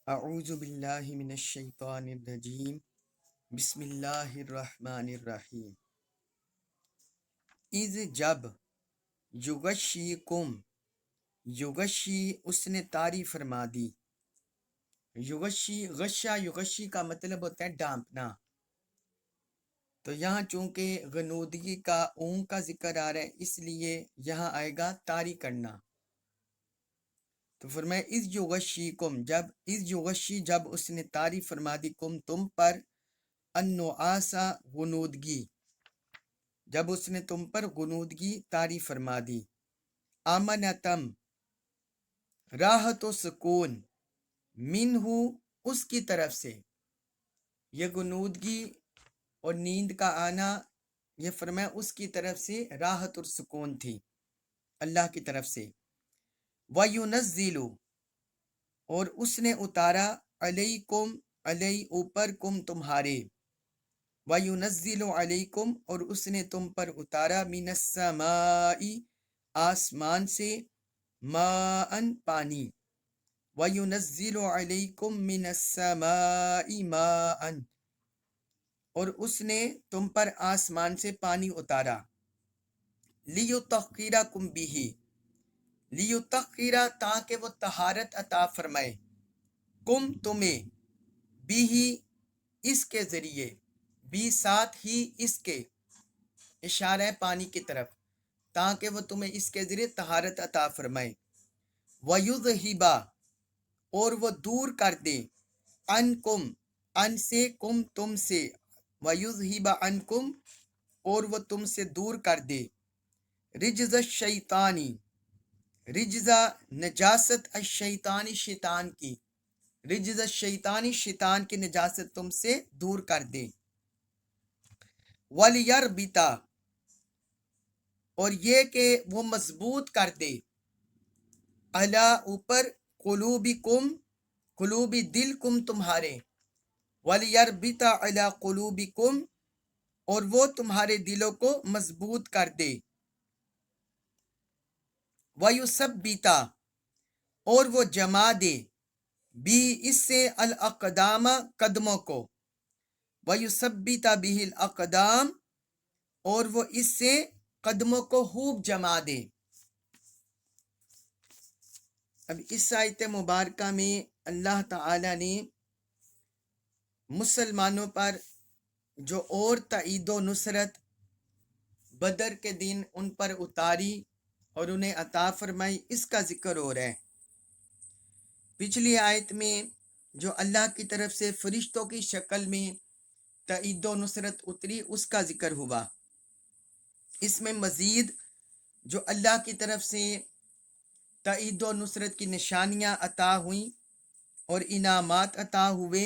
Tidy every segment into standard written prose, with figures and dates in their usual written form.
اعوذ باللہ من الشیطان الرجیم بسم اللہ الرحمن الرحیم اذ جب یغشیکم یغشی اس نے طاری فرما دی یغشی غشا یغشی کا مطلب ہوتا ہے ڈانپنا، تو یہاں چونکہ غنودگی کا اون کا ذکر آ رہا ہے اس لیے یہاں آئے گا طاری کرنا۔ تو فرمایا از یغشیکم جب اس نے طاری فرما دی کم تم پر، النعاسا غنودگی، جب اس نے تم پر غنودگی طاری فرما دی، امنتم راحت و سکون، منہ اس کی طرف سے، یہ غنودگی اور نیند کا آنا یہ فرمایا اس کی طرف سے راحت اور سکون تھی، اللہ کی طرف سے۔ وَيُنَزِّلُ اور اس نے اتارا، علیکم علی اوپر کم تمہارے، وَيُنَزِّلُ عَلَيْكُمْ اور اس نے تم پر اتارا، مِنَ السَّمَاءِ آسمان سے، ماءً پانی، وَيُنَزِّلُ عَلَيْكُمْ مِنَ السَّمَاءِ ماءً اور اس نے تم پر آسمان سے پانی اتارا، لِيُطَهِّرَكُمْ بِهِ لِيُطَهِّرَ تاکہ وہ طہارت عطا فرمائے، کم تمہیں، بھی اس کے ذریعے، بھی ساتھ ہی اس کے، اشارہ ہے پانی کی طرف، تاکہ وہ تمہیں اس کے ذریعے طہارت عطا فرمائے۔ وَيُذْهِبَ اور وہ دور کر دے، عنکم ان سے، کم تم سے، وَيُذْهِبَ عنکم اور وہ تم سے دور کر دے، رجز الشیطانی، رجزہ نجاست، الشیطانی شیطان کی، رجز الشیطانی شیطان کی نجاست تم سے دور کر دے۔ وَلْيَرْبِطَ اور یہ کہ وہ مضبوط کر دے، علی اوپر، قلوبکم قلوبی دل کم تمہارے، وَلْيَرْبِطَ علی قلوبکم اور وہ تمہارے دلوں کو مضبوط کر دے، وَيُثَبِّتَ اور وہ جما دے، بھی اس سے، الاقدام قدموں کو، وَيُثَبِّتَ بِهِ الاقدام اور وہ اس سے قدموں کو خوب جما دے۔ اب اس آیت مبارکہ میں اللہ تعالی نے مسلمانوں پر جو اور تائید و نصرت بدر کے دن ان پر اتاری اور انہیں عطا فرمائی، اس کا ذکر ہو رہا ہے۔ پچھلی آیت میں جو اللہ کی طرف سے فرشتوں کی شکل میں تائید و نصرت اتری اس کا ذکر ہوا، اس میں مزید جو اللہ کی طرف سے تائید و نصرت کی نشانیاں عطا ہوئیں اور انعامات عطا ہوئے،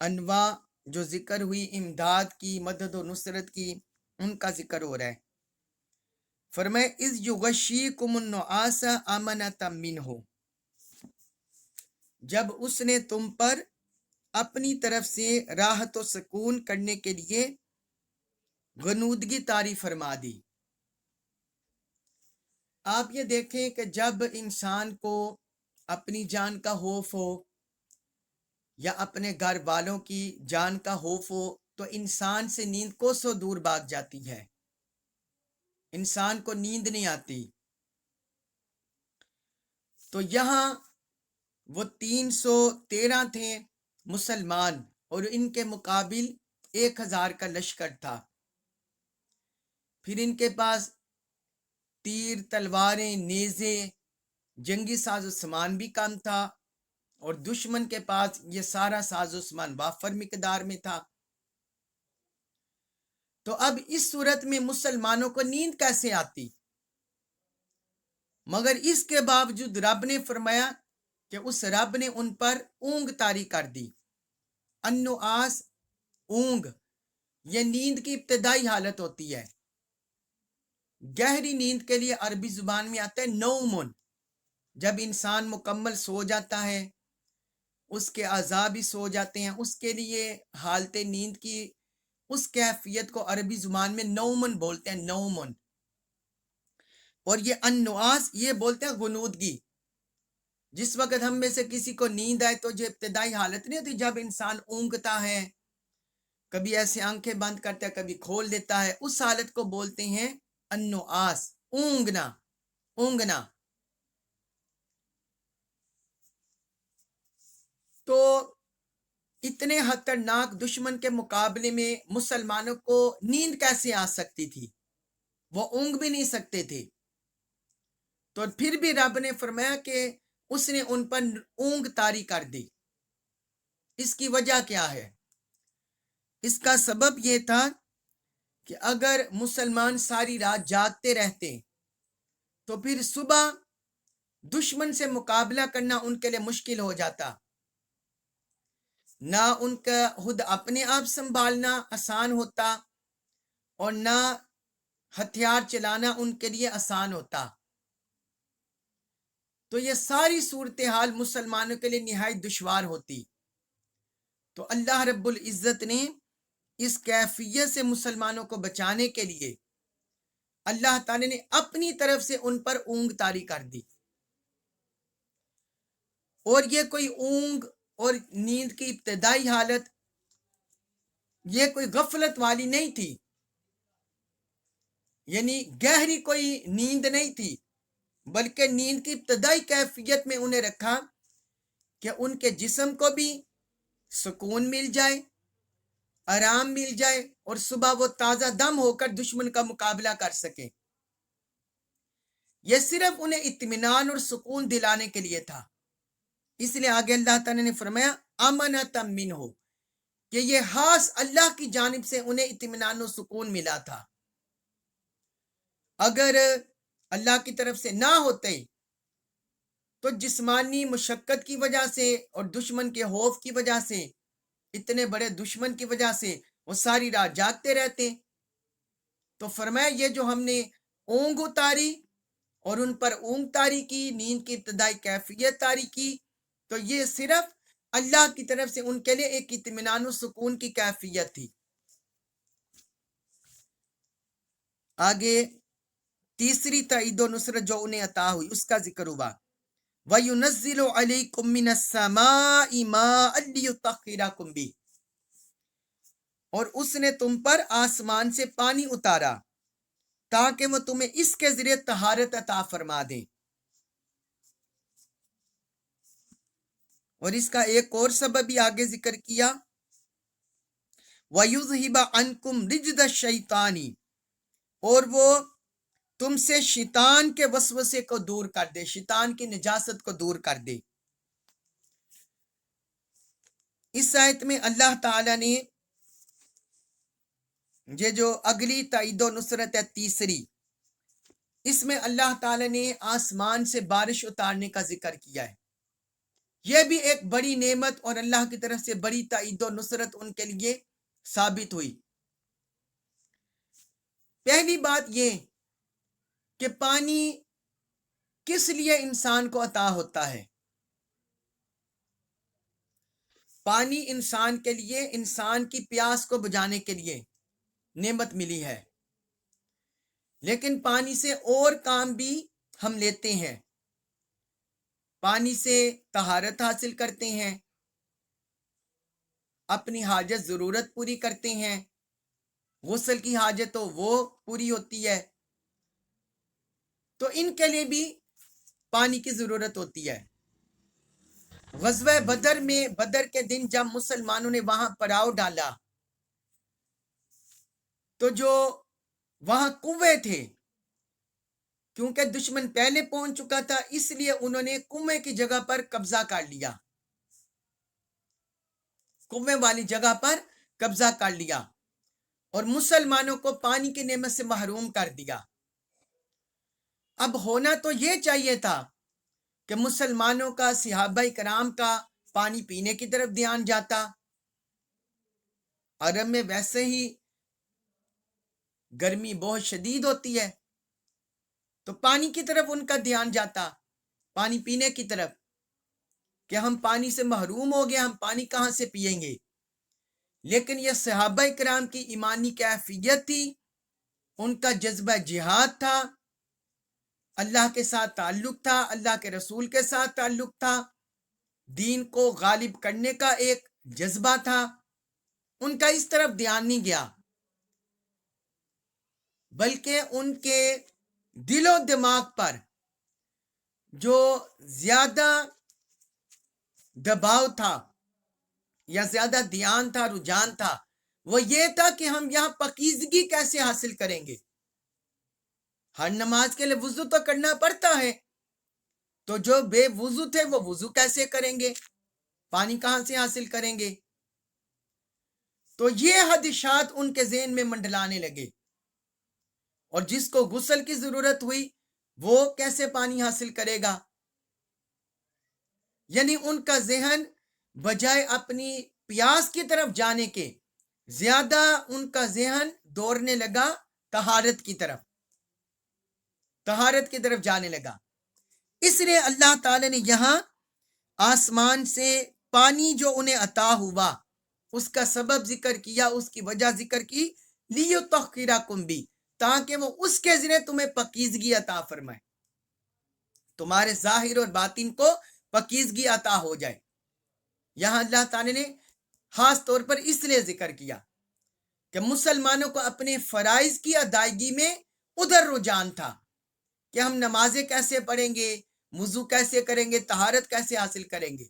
انواع جو ذکر ہوئی امداد کی، مدد و نصرت کی، ان کا ذکر ہو رہا ہے۔ فرمائے اذ یغشیکم النعاس امنۃ منہ، جب اس نے تم پر اپنی طرف سے راحت و سکون کرنے کے لیے غنودگی طاری فرما دی۔ آپ یہ دیکھیں کہ جب انسان کو اپنی جان کا خوف ہو یا اپنے گھر والوں کی جان کا خوف ہو تو انسان سے نیند کوسوں دور بھاگ جاتی ہے، انسان کو نیند نہیں آتی۔ تو یہاں وہ 313 تھے مسلمان اور ان کے مقابل 1000 کا لشکر تھا، پھر ان کے پاس تیر، تلواریں، نیزے، جنگی ساز و سامان بھی کم تھا، اور دشمن کے پاس یہ سارا ساز و سامان وافر مقدار میں تھا۔ تو اب اس صورت میں مسلمانوں کو نیند کیسے آتی؟ مگر اس کے باوجود رب نے فرمایا کہ اس رب نے ان پر اونگ طاری کر دی۔ النعاس اونگ، یہ نیند کی ابتدائی حالت ہوتی ہے۔ گہری نیند کے لیے عربی زبان میں آتا ہے نومن، جب انسان مکمل سو جاتا ہے، اس کے اعضاء بھی سو جاتے ہیں، اس کے لیے حالت نیند کی اس کیفیت کو عربی زبان میں نومن بولتے ہیں، نومن۔ اور یہ النعاس یہ بولتے ہیں غنودگی۔ جس وقت ہم میں سے کسی کو نیند آئے تو جو ابتدائی حالت نہیں ہوتی جب انسان اونگتا ہے، کبھی ایسے آنکھیں بند کرتا ہے کبھی کھول دیتا ہے، اس حالت کو بولتے ہیں النعاس، اونگنا، اونگنا۔ تو اتنے خطرناک دشمن کے مقابلے میں مسلمانوں کو نیند کیسے آ سکتی تھی؟ وہ اونگ بھی نہیں سکتے تھے۔ تو پھر بھی رب نے فرمایا کہ اس نے ان پر اونگ طاری کر دی۔ اس کی وجہ کیا ہے؟ اس کا سبب یہ تھا کہ اگر مسلمان ساری رات جاگتے رہتے تو پھر صبح دشمن سے مقابلہ کرنا ان کے لیے مشکل ہو جاتا، نہ ان کا خود اپنے آپ سنبھالنا آسان ہوتا اور نہ ہتھیار چلانا ان کے لیے آسان ہوتا۔ تو یہ ساری صورتحال مسلمانوں کے لیے نہایت دشوار ہوتی۔ تو اللہ رب العزت نے اس کیفیت سے مسلمانوں کو بچانے کے لیے اللہ تعالی نے اپنی طرف سے ان پر اونگ طاری کر دی۔ اور یہ کوئی اونگ اور نیند کی ابتدائی حالت یہ کوئی غفلت والی نہیں تھی، یعنی گہری کوئی نیند نہیں تھی، بلکہ نیند کی ابتدائی کیفیت میں انہیں رکھا کہ ان کے جسم کو بھی سکون مل جائے، آرام مل جائے اور صبح وہ تازہ دم ہو کر دشمن کا مقابلہ کر سکیں۔ یہ صرف انہیں اطمینان اور سکون دلانے کے لیے تھا۔ اس لیے آگے اللہ تعالیٰ نے فرمایا امنۃ منہ، کہ یہ خاص اللہ کی جانب سے انہیں اطمینان و سکون ملا تھا۔ اگر اللہ کی طرف سے نہ ہوتے تو جسمانی مشقت کی وجہ سے اور دشمن کے خوف کی وجہ سے، اتنے بڑے دشمن کی وجہ سے وہ ساری رات جاگتے رہتے۔ تو فرمایا یہ جو ہم نے اونگ اتاری اور ان پر اونگ طاری کی، نیند کی ابتدائی کیفیت طاری کی، تو یہ صرف اللہ کی طرف سے ان کے لیے ایک اطمینان و سکون کی کیفیت تھی۔ آگے تیسری تائید و نصرت جو انہیں عطا ہوئی اس کا ذکر ہوا، وَيُنَزِّلُ عَلَيْكُم مِّنَ السَّمَاءِ مَاءً لِيُطَهِّرَكُم بِهِ، اور اس نے تم پر آسمان سے پانی اتارا تاکہ وہ تمہیں اس کے ذریعے طہارت عطا فرما دیں۔ اور اس کا ایک اور سبب بھی آگے ذکر کیا، وَيُذْهِبَ عَنْكُمْ رِجْزَ الشَّيْطَانِ، اور وہ تم سے شیطان کے وسوسے کو دور کر دے، شیطان کی نجاست کو دور کر دے۔ اس آیت میں اللہ تعالی نے یہ جو اگلی تائید و نصرت ہے تیسری، اس میں اللہ تعالی نے آسمان سے بارش اتارنے کا ذکر کیا ہے۔ یہ بھی ایک بڑی نعمت اور اللہ کی طرف سے بڑی تائید و نصرت ان کے لیے ثابت ہوئی۔ پہلی بات یہ کہ پانی کس لیے انسان کو عطا ہوتا ہے؟ پانی انسان کے لیے، انسان کی پیاس کو بجھانے کے لیے نعمت ملی ہے، لیکن پانی سے اور کام بھی ہم لیتے ہیں۔ پانی سے طہارت حاصل کرتے ہیں، اپنی حاجت ضرورت پوری کرتے ہیں، غسل کی حاجت تو وہ پوری ہوتی ہے، تو ان کے لیے بھی پانی کی ضرورت ہوتی ہے۔ غزوہ بدر میں، بدر کے دن جب مسلمانوں نے وہاں پڑاؤ ڈالا تو جو وہاں کنویں تھے، کیونکہ دشمن پہلے پہنچ چکا تھا اس لیے انہوں نے کنویں کی جگہ پر قبضہ کر لیا، کنویں والی جگہ پر قبضہ کر لیا اور مسلمانوں کو پانی کی نعمت سے محروم کر دیا۔ اب ہونا تو یہ چاہیے تھا کہ مسلمانوں کا، صحابہ کرام کا پانی پینے کی طرف دھیان جاتا۔ عرب میں ویسے ہی گرمی بہت شدید ہوتی ہے، تو پانی کی طرف ان کا دھیان جاتا، پانی پینے کی طرف، کہ ہم پانی سے محروم ہو گئے، ہم پانی کہاں سے پئیں گے۔ لیکن یہ صحابہ کرام کی ایمانی کیفیت تھی، ان کا جذبہ جہاد تھا، اللہ کے ساتھ تعلق تھا، اللہ کے رسول کے ساتھ تعلق تھا، دین کو غالب کرنے کا ایک جذبہ تھا، ان کا اس طرف دھیان نہیں گیا، بلکہ ان کے دل و دماغ پر جو زیادہ دباؤ تھا یا زیادہ دھیان تھا، رجحان تھا، وہ یہ تھا کہ ہم یہاں پاکیزگی کیسے حاصل کریں گے۔ ہر نماز کے لیے وضو تو کرنا پڑتا ہے، تو جو بے وضو تھے وہ وضو کیسے کریں گے، پانی کہاں سے حاصل کریں گے؟ تو یہ خدشات ان کے ذہن میں منڈلانے لگے، اور جس کو غسل کی ضرورت ہوئی وہ کیسے پانی حاصل کرے گا؟ یعنی ان کا ذہن بجائے اپنی پیاس کی طرف جانے کے زیادہ ان کا ذہن دوڑنے لگا طہارت کی طرف جانے لگا۔ اس لیے اللہ تعالی نے یہاں آسمان سے پانی جو انہیں عطا ہوا اس کا سبب ذکر کیا، اس کی وجہ ذکر کی، لیطہرکم بھی، تاکہ وہ اس کے ذریعے تمہیں پاکیزگی عطا فرمائے، تمہارے ظاہر اور باطن کو پاکیزگی عطا ہو جائے۔ یہاں اللہ تعالی نے خاص طور پر اس لیے ذکر کیا کہ مسلمانوں کو اپنے فرائض کی ادائیگی میں ادھر رجحان تھا کہ ہم نمازیں کیسے پڑھیں گے، وضو کیسے کریں گے، طہارت کیسے حاصل کریں گے۔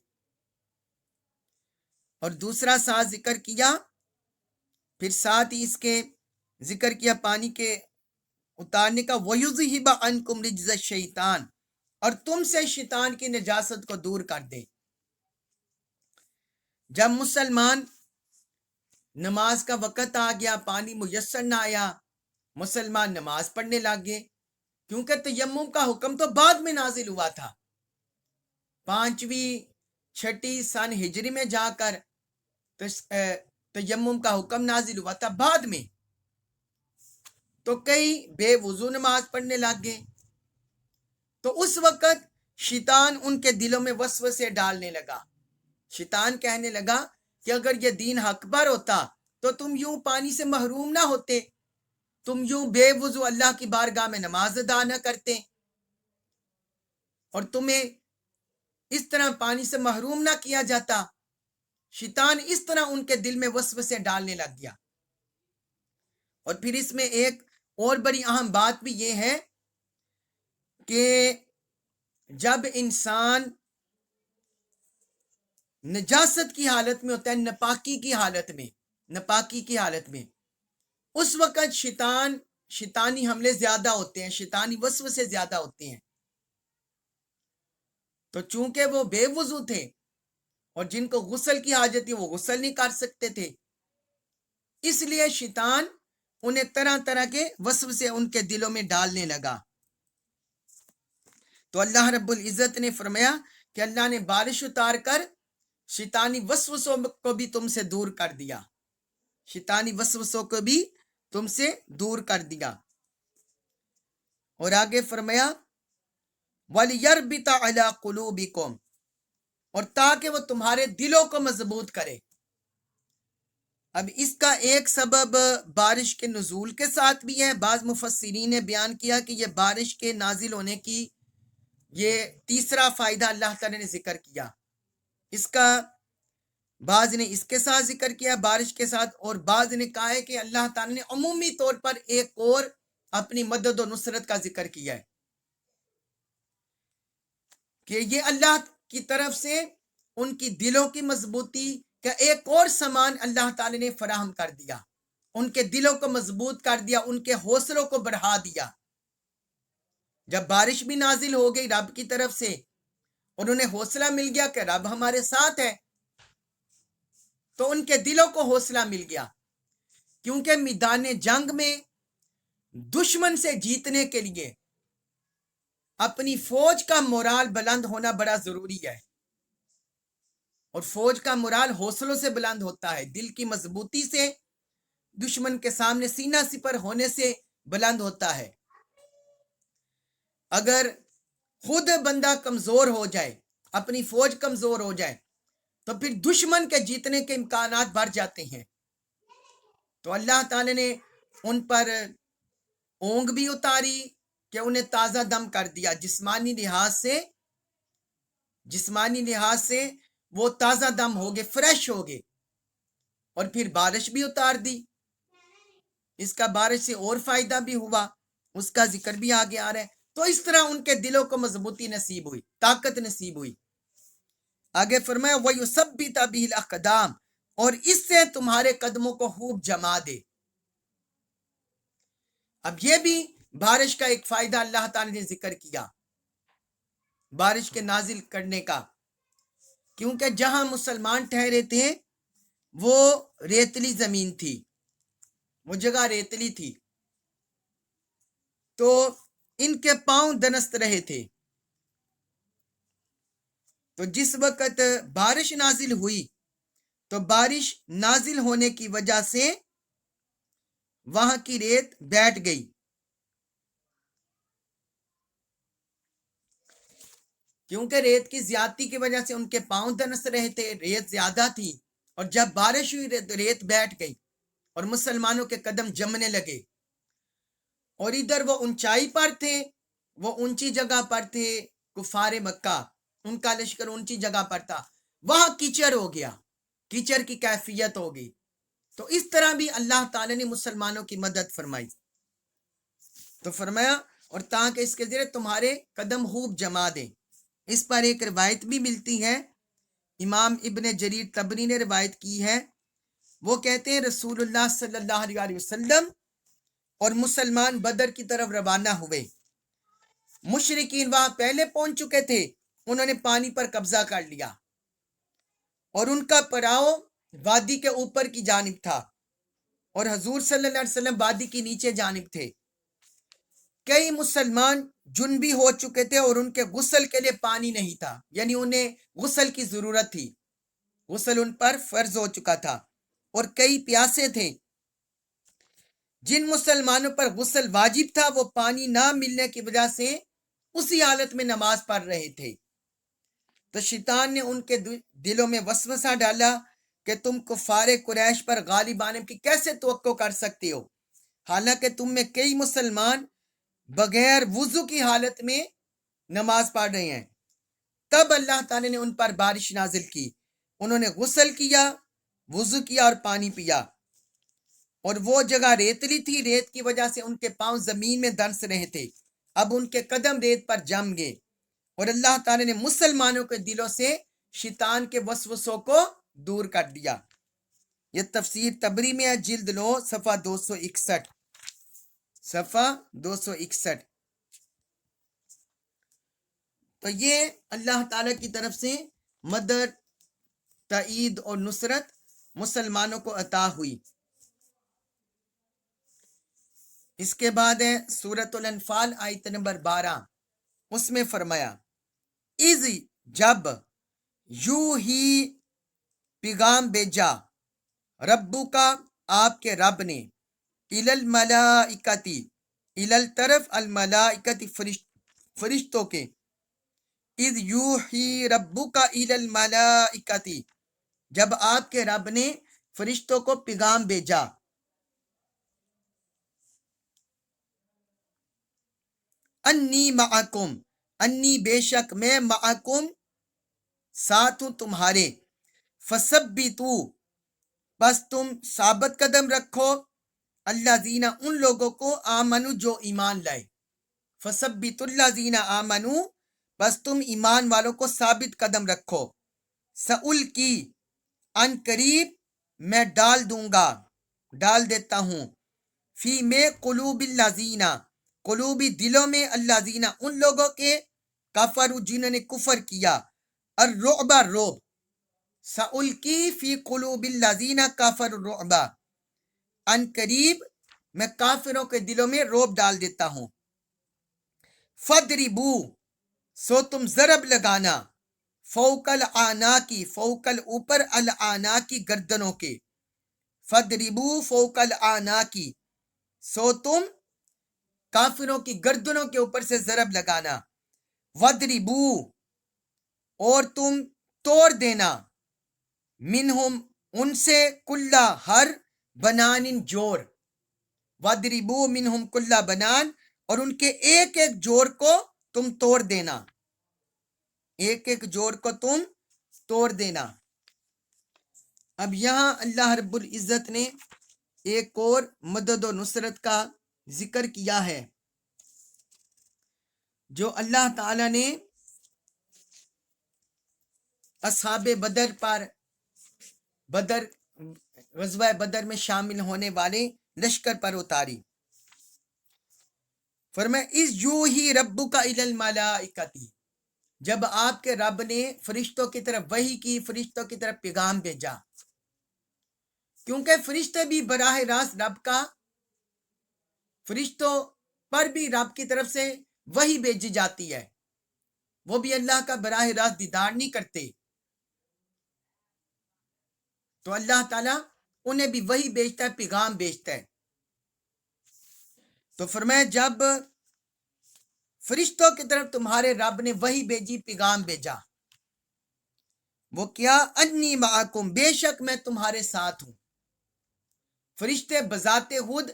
اور دوسرا ساتھ ذکر کیا، پھر ساتھ ہی اس کے ذکر کیا پانی کے اتارنے کا، وَيُذْهِبَ عَنْكُمْ رِجْزَ الشَّيْطَانِ، اور تم سے شیطان کی نجاست کو دور کر دے۔ جب مسلمان نماز کا وقت آ گیا، پانی میسر نہ آیا، مسلمان نماز پڑھنے لگ گئے، کیونکہ تیمم کا حکم تو بعد میں نازل ہوا تھا، 5ویں 6 سن ہجری میں جا کر تیمم کا حکم نازل ہوا تھا بعد میں، تو کئی بے وضو نماز پڑھنے لگ گئے۔ تو اس وقت شیطان ان کے دلوں میں وسوسے ڈالنے لگا، شیطان کہنے لگا کہ اگر یہ دین حق پر ہوتا تو تم یوں پانی سے محروم نہ ہوتے، تم یوں بے وضو اللہ کی بارگاہ میں نماز ادا نہ کرتے، اور تمہیں اس طرح پانی سے محروم نہ کیا جاتا۔ شیطان اس طرح ان کے دل میں وسوسے ڈالنے لگ گیا۔ اور پھر اس میں ایک اور بڑی اہم بات بھی یہ ہے کہ جب انسان نجاست کی حالت میں ہوتا ہے، ناپاکی کی حالت میں اس وقت شیطانی حملے زیادہ ہوتے ہیں، شیطانی وسوسے زیادہ ہوتے ہیں۔ تو چونکہ وہ بے وضو تھے اور جن کو غسل کی حاجت تھی وہ غسل نہیں کر سکتے تھے، اس لیے شیطان انہیں طرح طرح کے وسوسے ان کے دلوں میں ڈالنے لگا۔ تو اللہ رب العزت نے فرمایا کہ اللہ نے بارش اتار کر شیطانی وسوسوں کو بھی تم سے دور کر دیا، شیطانی وسوسوں کو بھی تم سے دور کر دیا۔ اور آگے فرمایا وَلِيَرْبِطَ عَلَىٰ قُلُوبِكُمْ، اور تاکہ وہ تمہارے دلوں کو مضبوط کرے۔ اب اس کا ایک سبب بارش کے نزول کے ساتھ بھی ہے، بعض مفسرین نے بیان کیا کہ یہ بارش کے نازل ہونے کی یہ تیسرا فائدہ اللہ تعالی نے ذکر کیا، اس کا بعض نے اس کے ساتھ ذکر کیا بارش کے ساتھ، اور بعض نے کہا ہے کہ اللہ تعالی نے عمومی طور پر ایک اور اپنی مدد و نصرت کا ذکر کیا ہے کہ یہ اللہ کی طرف سے ان کی دلوں کی مضبوطی کا ایک اور سامان اللہ تعالی نے فراہم کر دیا، ان کے دلوں کو مضبوط کر دیا، ان کے حوصلوں کو بڑھا دیا۔ جب بارش بھی نازل ہو گئی رب کی طرف سے، انہیں حوصلہ مل گیا کہ رب ہمارے ساتھ ہے، تو ان کے دلوں کو حوصلہ مل گیا، کیونکہ میدان جنگ میں دشمن سے جیتنے کے لیے اپنی فوج کا مورال بلند ہونا بڑا ضروری ہے، اور فوج کا مورال حوصلوں سے بلند ہوتا ہے، دل کی مضبوطی سے، دشمن کے سامنے سینہ سپر ہونے سے بلند ہوتا ہے۔ اگر خود بندہ کمزور ہو جائے، اپنی فوج کمزور ہو جائے، تو پھر دشمن کے جیتنے کے امکانات بڑھ جاتے ہیں۔ تو اللہ تعالی نے ان پر اونگ بھی اتاری، کہ انہیں تازہ دم کر دیا، جسمانی لحاظ سے وہ تازہ دم ہو گئے، فریش ہو گئے، اور پھر بارش بھی اتار دی۔ اس کا بارش سے اور فائدہ بھی ہوا، اس کا ذکر بھی آگے آ رہا ہے۔ تو اس طرح ان کے دلوں کو مضبوطی نصیب ہوئی، طاقت نصیب ہوئی۔ آگے فرمایا وَيُثَبِّتَ بِهِ الْأَقْدَامَ، اور اس سے تمہارے قدموں کو خوب جما دے۔ اب یہ بھی بارش کا ایک فائدہ اللہ تعالی نے ذکر کیا، بارش کے نازل کرنے کا، کیونکہ جہاں مسلمان ٹھہرے تھے وہ ریتلی زمین تھی، وہ جگہ ریتلی تھی، تو ان کے پاؤں دنست رہے تھے۔ تو جس وقت بارش نازل ہوئی تو بارش نازل ہونے کی وجہ سے وہاں کی ریت بیٹھ گئی، کیونکہ ریت کی زیادتی کی وجہ سے ان کے پاؤں دنس رہے تھے، ریت زیادہ تھی، اور جب بارش ہوئی تو ریت بیٹھ گئی اور مسلمانوں کے قدم جمنے لگے۔ اور ادھر وہ اونچائی پر تھے، وہ اونچی جگہ پر تھے، کفار مکہ ان کا لشکر اونچی جگہ پر تھا، وہاں کیچڑ ہو گیا، کیچڑ کی کیفیت ہو گئی۔ تو اس طرح بھی اللہ تعالی نے مسلمانوں کی مدد فرمائی۔ تو فرمایا اور تاکہ اس کے ذریعے تمہارے قدم خوب جما دیں۔ اس پر ایک روایت بھی ملتی ہے، امام ابن جریر طبری نے روایت کی ہے، وہ کہتے ہیں رسول اللہ صلی اللہ علیہ وسلم اور مسلمان بدر کی طرف روانہ ہوئے، مشرکین وہاں پہلے پہنچ چکے تھے، انہوں نے پانی پر قبضہ کر لیا، اور ان کا پڑاؤ وادی کے اوپر کی جانب تھا، اور حضور صلی اللہ علیہ وسلم وادی کی نیچے جانب تھے۔ کئی مسلمان جنبی ہو چکے تھے اور ان کے غسل کے لیے پانی نہیں تھا، یعنی انہیں غسل کی ضرورت تھی، غسل ان پر فرض ہو چکا تھا، اور کئی پیاسے تھے۔ جن مسلمانوں پر غسل واجب تھا وہ پانی نہ ملنے کی وجہ سے اسی حالت میں نماز پڑھ رہے تھے۔ تو شیطان نے ان کے دلوں میں وسوسہ ڈالا کہ تم کفار قریش پر غالب آنے کی کیسے توقع کر سکتے ہو، حالانکہ تم میں کئی مسلمان بغیر وضو کی حالت میں نماز پڑھ رہے ہیں۔ تب اللہ تعالی نے ان پر بارش نازل کی، انہوں نے غسل کیا، وضو کیا اور پانی پیا، اور وہ جگہ ریتلی تھی، ریت کی وجہ سے ان کے پاؤں زمین میں دنس رہے تھے، اب ان کے قدم ریت پر جم گئے، اور اللہ تعالی نے مسلمانوں کے دلوں سے شیطان کے وسوسوں کو دور کر دیا۔ یہ تفسیر طبری میں ہے، جلد 9 صفحہ 261، صفحہ 261۔ تو یہ اللہ تعالی کی طرف سے مدد، تائید اور نصرت مسلمانوں کو عطا ہوئی۔ اس کے بعد ہے سورۃ الانفال آیت نمبر 12، اس میں فرمایا اذ، جب، یو ہی، پیغام بھیجا، ربو کا، آپ کے رب نے، الالملائکتی، الال طرف، الملائکتی، فرشتوں کے، اذ یوحی ربک الی الملائکتی، جب آپ کے رب نے فرشتوں کو پیغام بھیجا، انی معکم، انی بے شک میں، معکم ساتھ ہوں تمہارے، فثبتوا، بس تم ثابت قدم رکھو، الذین، ان لوگوں کو، آمنو، جو ایمان لائے، فثبتوا الذین آمنو، بس تم ایمان والوں کو ثابت قدم رکھو، سألقی، ان قریب میں ڈال دوں گا، ڈال دیتا ہوں، فی میں، قلوب الذین، قلوبی، دلوں میں، الذین، ان لوگوں کے، کفروا، جنہوں نے کفر کیا، الرعب، رعب، سألقی فی قلوب الذین کفروا الرعب، ان قریب میں کافروں کے دلوں میں رعب ڈال دیتا ہوں، فضربوا، سو تم ضرب لگانا، فوق العناقی، فوق اوپر، العناقی، گردنوں کے، فضربوا فوق العناقی، سو تم کافروں کی گردنوں کے اوپر سے ضرب لگانا، وضربوا، اور تم توڑ دینا، منہم، ان سے، کلا، ہر، بنان، جوڑ، وضربوا منہم کلا بنان، اور ان کے ایک ایک جوڑ کو تم توڑ دینا، ایک ایک جوڑ کو تم توڑ دینا۔ اب یہاں اللہ رب العزت نے ایک اور مدد و نصرت کا ذکر کیا ہے جو اللہ تعالی نے اصحاب بدر پر، غزوہ بدر میں شامل ہونے والے لشکر پر اتاری۔ فرمایا اس یو ہی ربک الی الملائکۃ، جب آپ کے رب نے فرشتوں کی طرف وحی کی، فرشتوں کی طرف پیغام بھیجا، کیونکہ فرشتے بھی براہ راست رب کا، فرشتوں پر بھی رب کی طرف سے وحی بھیجی جاتی ہے، وہ بھی اللہ کا براہ راست دیدار نہیں کرتے، تو اللہ تعالیٰ انہیں بھی وحی بھیجتا ہے، پیغام بھیجتا ہے۔ تو فرمایا جب فرشتوں کی طرف تمہارے رب نے وحی بھیجی، پیغام بھیجا، وہ کیا؟ انی معکم، بے شک میں تمہارے ساتھ ہوں۔ فرشتے بذات خود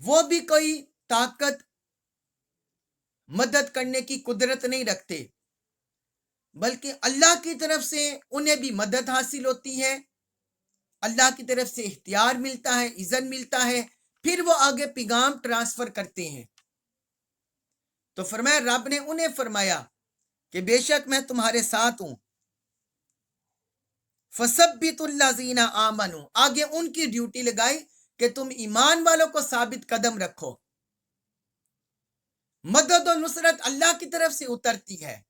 وہ بھی کوئی طاقت، مدد کرنے کی قدرت نہیں رکھتے، بلکہ اللہ کی طرف سے انہیں بھی مدد حاصل ہوتی ہے، اللہ کی طرف سے اختیار ملتا ہے، اذن ملتا ہے، پھر وہ آگے پیغام ٹرانسفر کرتے ہیں۔ تو فرمایا رب نے انہیں فرمایا کہ بے شک میں تمہارے ساتھ ہوں۔ فَثَبِّتُوا الَّذِينَ آمَنُوا، آگے ان کی ڈیوٹی لگائی کہ تم ایمان والوں کو ثابت قدم رکھو۔ مدد و نصرت اللہ کی طرف سے اترتی ہے،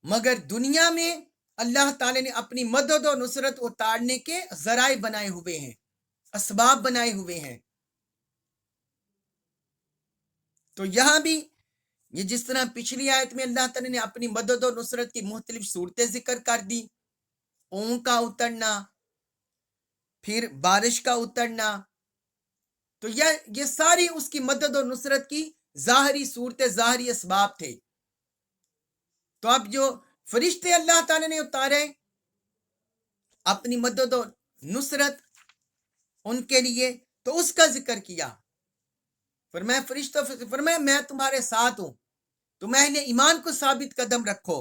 مگر دنیا میں اللہ تعالی نے اپنی مدد و نصرت اتارنے کے ذرائع بنائے ہوئے ہیں، اسباب بنائے ہوئے ہیں۔ تو یہاں بھی یہ جس طرح پچھلی آیت میں اللہ تعالی نے اپنی مدد و نصرت کی مختلف صورتیں ذکر کر دی، اون کا اترنا، پھر بارش کا اترنا، تو یہ ساری اس کی مدد و نصرت کی ظاہری صورتیں، ظاہری اسباب تھے۔ تو اب جو فرشتے اللہ تعالی نے اتارے اپنی مدد و نصرت ان کے لیے، تو اس کا ذکر کیا۔ فرمایا فرشتوں فرمایا میں تمہارے ساتھ ہوں، تم اہل ایمان کو ثابت قدم رکھو،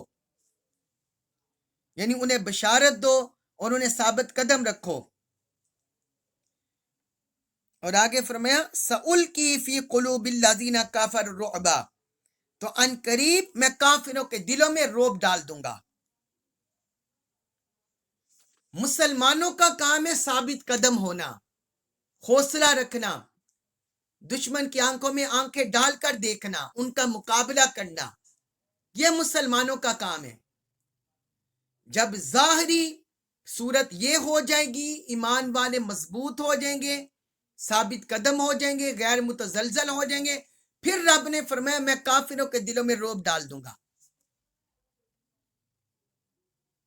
یعنی انہیں بشارت دو اور انہیں ثابت قدم رکھو۔ اور آگے فرمایا سألقی فی قلوب الذین کفروا الرعب، تو ان قریب میں کافروں کے دلوں میں رعب ڈال دوں گا۔ مسلمانوں کا کام ہے ثابت قدم ہونا، حوصلہ رکھنا، دشمن کی آنکھوں میں آنکھیں ڈال کر دیکھنا، ان کا مقابلہ کرنا، یہ مسلمانوں کا کام ہے۔ جب ظاہری صورت یہ ہو جائے گی، ایمان والے مضبوط ہو جائیں گے، ثابت قدم ہو جائیں گے، غیر متزلزل ہو جائیں گے، پھر رب نے فرمایا میں کافروں کے دلوں میں رعب ڈال دوں گا۔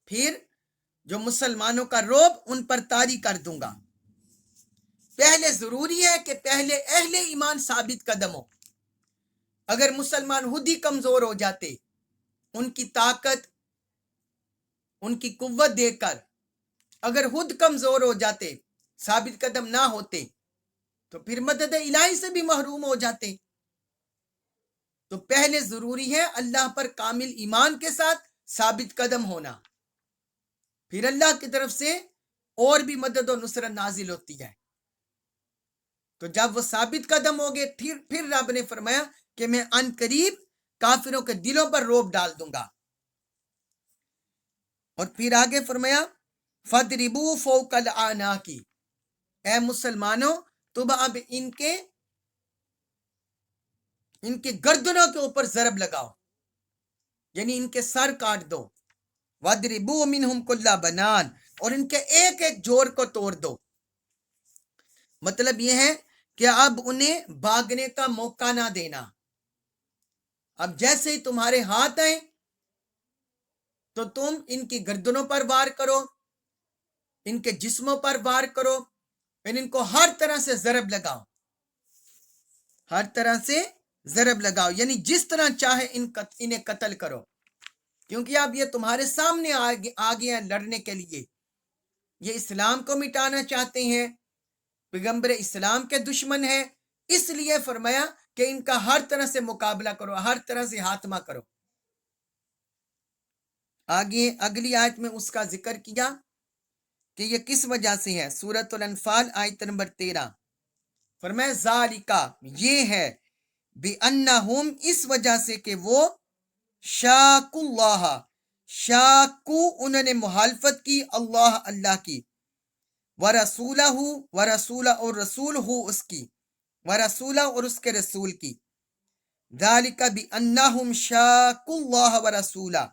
پھر جو مسلمانوں کا رعب ان پر طاری کر دوں گا۔ پہلے ضروری ہے کہ پہلے اہل ایمان ثابت قدم ہو۔ اگر مسلمان خود ہی کمزور ہو جاتے، ان کی طاقت، ان کی قوت دیکھ کر اگر خود کمزور ہو جاتے، ثابت قدم نہ ہوتے، تو پھر مدد الہی سے بھی محروم ہو جاتے۔ تو پہلے ضروری ہے اللہ پر کامل ایمان کے ساتھ ثابت قدم ہونا، پھر اللہ کی طرف سے اور بھی مدد و نصرت نازل ہوتی ہے۔ تو جب وہ ثابت قدم ہو گئے، پھر رب نے فرمایا کہ میں ان قریب کافروں کے دلوں پر رعب ڈال دوں گا۔ اور پھر آگے فرمایا فَضْرِبُوا فَوْقَ الْأَعْنَاقِ، اے مسلمانوں تم اب ان کے گردنوں کے اوپر ضرب لگاؤ، یعنی ان کے سر کاٹ دو۔ وَضْرِبُوا مِنْهُمْ كُلَّ بَنَانٍ، اور ان کے ایک ایک جوڑ کو توڑ دو۔ مطلب یہ ہے کہ اب انہیں بھاگنے کا موقع نہ دینا۔ اب جیسے ہی تمہارے ہاتھ آئیں تو تم ان کی گردنوں پر وار کرو، ان کے جسموں پر وار کرو، ان کو ہر طرح سے ضرب لگاؤ، ہر طرح سے ضرب لگاؤ، یعنی جس طرح چاہے انہیں قتل کرو، کیونکہ اب یہ تمہارے سامنے آگے ہیں لڑنے کے لیے، یہ اسلام کو مٹانا چاہتے ہیں، پیغمبر اسلام کے دشمن ہیں، اس لیے فرمایا کہ ان کا ہر طرح سے مقابلہ کرو، ہر طرح سے خاتمہ کرو۔ آگے اگلی آیت میں اس کا ذکر کیا کہ یہ کس وجہ سے ہے۔ سورۃ الانفال آیت نمبر 13 فرمائے ذالکا، یہ ہے بِأَنَّهُمْ، اس وجہ سے کہ وہ شاقوا اللہ، شاقو انہوں نے مخالفت کی، اللہ کی، ورسولہ، ورسولہ اور رسول ہو اس کی، ورسولہ اور اس کے رسول کی، ذالک بِأَنَّهُمْ شاقوا اللہ ورسولہ،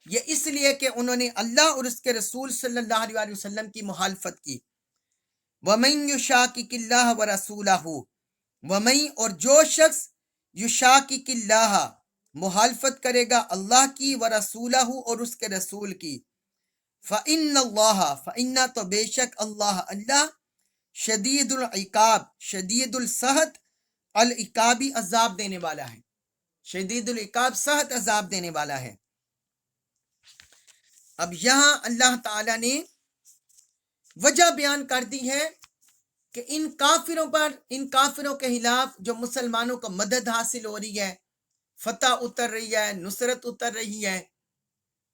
یہ اس لیے کہ انہوں نے اللہ اور اس کے رسول صلی اللہ علیہ وسلم کی مخالفت کی۔ وَمَن يُشَاقِقِ اللَّهَ وَرَسُولَهُ، وَمَن اور جو شخص یشاقق اللہ مخالفت کرے گا اللہ کی، ورسولہ اور اس کے رسول کی، فَإِنَّ اللَّهَ، فَإِنَّ تو بے شک اللہ شدید العقاب، شدید السخط، العقابی عذاب دینے والا ہے، شدید العقاب سخت عذاب دینے والا ہے۔ اب یہاں اللہ تعالی نے وجہ بیان کر دی ہے کہ ان کافروں پر، ان کافروں کے خلاف جو مسلمانوں کو مدد حاصل ہو رہی ہے، فتح اتر رہی ہے، نصرت اتر رہی ہے،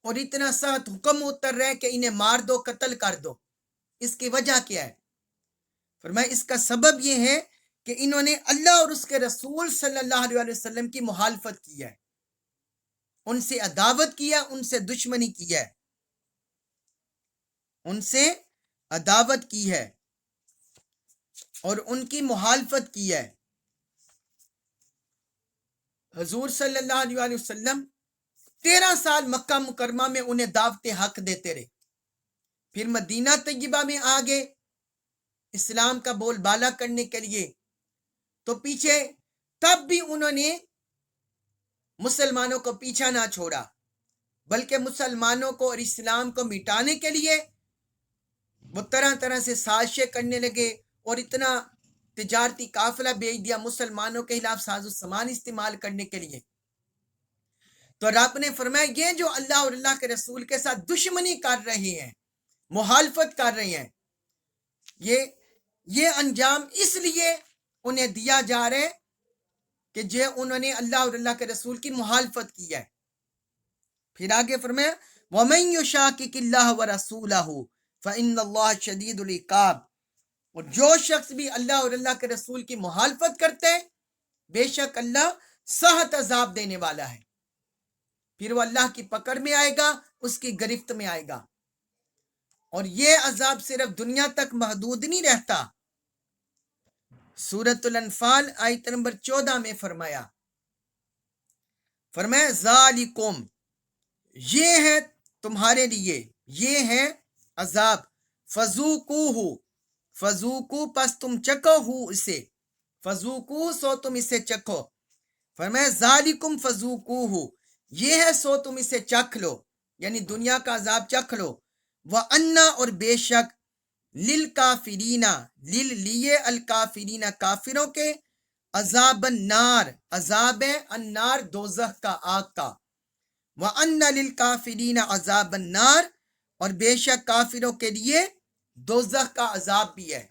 اور اتنا سخت حکم اتر رہا ہے کہ انہیں مار دو، قتل کر دو، اس کی وجہ کیا ہے؟ فرمایا اس کا سبب یہ ہے کہ انہوں نے اللہ اور اس کے رسول صلی اللہ علیہ وسلم کی مخالفت کی ہے، ان سے عداوت کی ہے، ان سے دشمنی کی ہے، ان سے عداوت کی ہے اور ان کی مخالفت کی ہے۔ حضور صلی اللہ علیہ وسلم 13 سال مکہ مکرمہ میں انہیں دعوت حق دیتے رہے، پھر مدینہ طیبہ میں آگے اسلام کا بول بالا کرنے کے لیے، تو پیچھے تب بھی انہوں نے مسلمانوں کو پیچھا نہ چھوڑا، بلکہ مسلمانوں کو اور اسلام کو مٹانے کے لیے وہ طرح طرح سے سازشیں کرنے لگے، اور اتنا تجارتی قافلہ بھیج دیا مسلمانوں کے خلاف ساز و سامان استعمال کرنے کے لیے۔ تو رب نے فرمایا یہ جو اللہ اور اللہ کے رسول کے ساتھ دشمنی کر رہے ہیں، مخالفت کر رہے ہیں، یہ انجام اس لیے انہیں دیا جا رہا ہے کہ انہوں نے اللہ اور اللہ کے رسول کی مخالفت کی ہے۔ پھر آگے فرمایا وَمَن يُشَاقِقِ اللَّهَ وَرَسُولَهُ فَإِنَّ اللَّهَ شَدِيدُ الْعِقَابِ، اور جو شخص بھی اللہ اور اللہ کے رسول کی مخالفت کرتے ہیں، بے شک اللہ سخت عذاب دینے والا ہے، پھر وہ اللہ کی پکڑ میں آئے گا، اس کی گرفت میں آئے گا، اور یہ عذاب صرف دنیا تک محدود نہیں رہتا۔ سورۃ الانفال آیت نمبر 14 میں فرمایا ذالکم، یہ ہے تمہارے لیے، یہ ہے عذاب، فذوقوہ، فذوقو پس تم چکھو ہو اسے، فذوقو سو تم اسے چکھو، فرمایا ذالکم فذوقوہ، یہ ہے سو تم اسے چکھ لو، یعنی دنیا کا عذاب چکھ لو، وَأَنَّ اور بے شک لِلْكَافِرِينَ، لیے الکافرین کافروں کے، عذاب النار، عذاب النار دوزخ کا، آگ کا، وَأَنَّ لِلْكَافِرِينَ عذاب النار، اور بے شک کافروں کے لیے دوزخ کا عذاب بھی ہے۔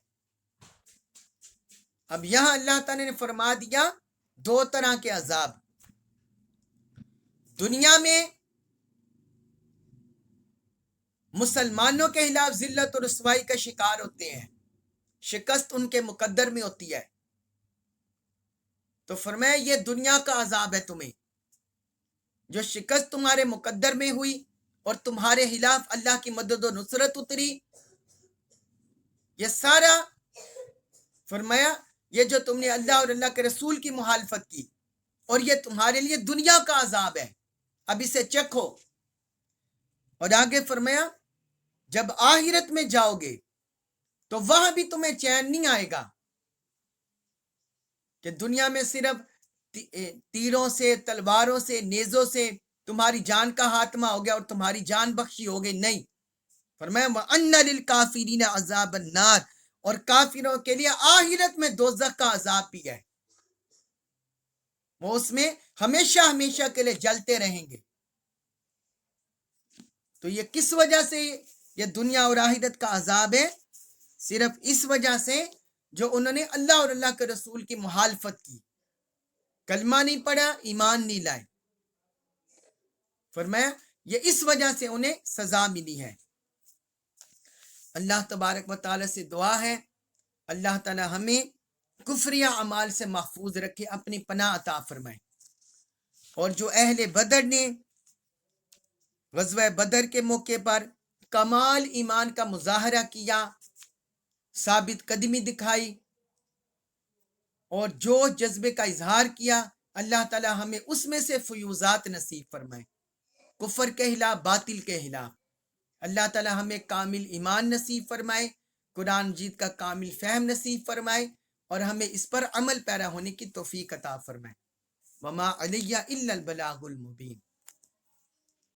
اب یہاں اللہ تعالی نے فرما دیا 2 طرح کے عذاب۔ دنیا میں مسلمانوں کے خلاف ذلت اور رسوائی کا شکار ہوتے ہیں، شکست ان کے مقدر میں ہوتی ہے، تو فرمایا یہ دنیا کا عذاب ہے تمہیں، جو شکست تمہارے مقدر میں ہوئی اور تمہارے خلاف اللہ کی مدد و نصرت اتری، یہ سارا فرمایا یہ جو تم نے اللہ اور اللہ کے رسول کی مخالفت کی، اور یہ تمہارے لیے دنیا کا عذاب ہے، اب اسے چکھو۔ اور آگے فرمایا جب آخرت میں جاؤ گے تو وہاں بھی تمہیں چین نہیں آئے گا، کہ دنیا میں صرف تیروں سے، تلواروں سے، نیزوں سے تمہاری جان کا خاتمہ ہو گیا اور تمہاری جان بخشی ہو گئی، نہیں، فرمایا وَأَنَّ لِلْكَافِرِينَ عَذَابَ النَّارِ، اور کافروں کے لیے آخرت میں دوزخ کا عذاب بھی ہے، وہ اس میں ہمیشہ ہمیشہ کے لیے جلتے رہیں گے۔ تو یہ کس وجہ سے یہ دنیا اور آخرت کا عذاب ہے؟ صرف اس وجہ سے جو انہوں نے اللہ اور اللہ کے رسول کی مخالفت کی، کلمہ نہیں پڑھا، ایمان نہیں لائے، فرمایا یہ اس وجہ سے انہیں سزا ملی ہے۔ اللہ تبارک و تعالی سے دعا ہے اللہ تعالی ہمیں کفریہ اعمال سے محفوظ رکھے، اپنی پناہ عطا فرمائے۔ اور جو اہل بدر نے غزوہ بدر کے موقع پر کمال ایمان کا مظاہرہ کیا، ثابت قدمی دکھائی اور جو جذبے کا اظہار کیا، اللہ تعالی ہمیں اس میں سے فیوزات نصیب فرمائے، کفر کے خلاف، باطل کے خلاف۔ اللہ تعالی ہمیں کامل ایمان نصیب فرمائے، قرآن مجید کا کامل فہم نصیب فرمائے اور ہمیں اس پر عمل پیرا ہونے کی توفیق عطا فرمائے۔ وما علیہ الا البلاغ المبین۔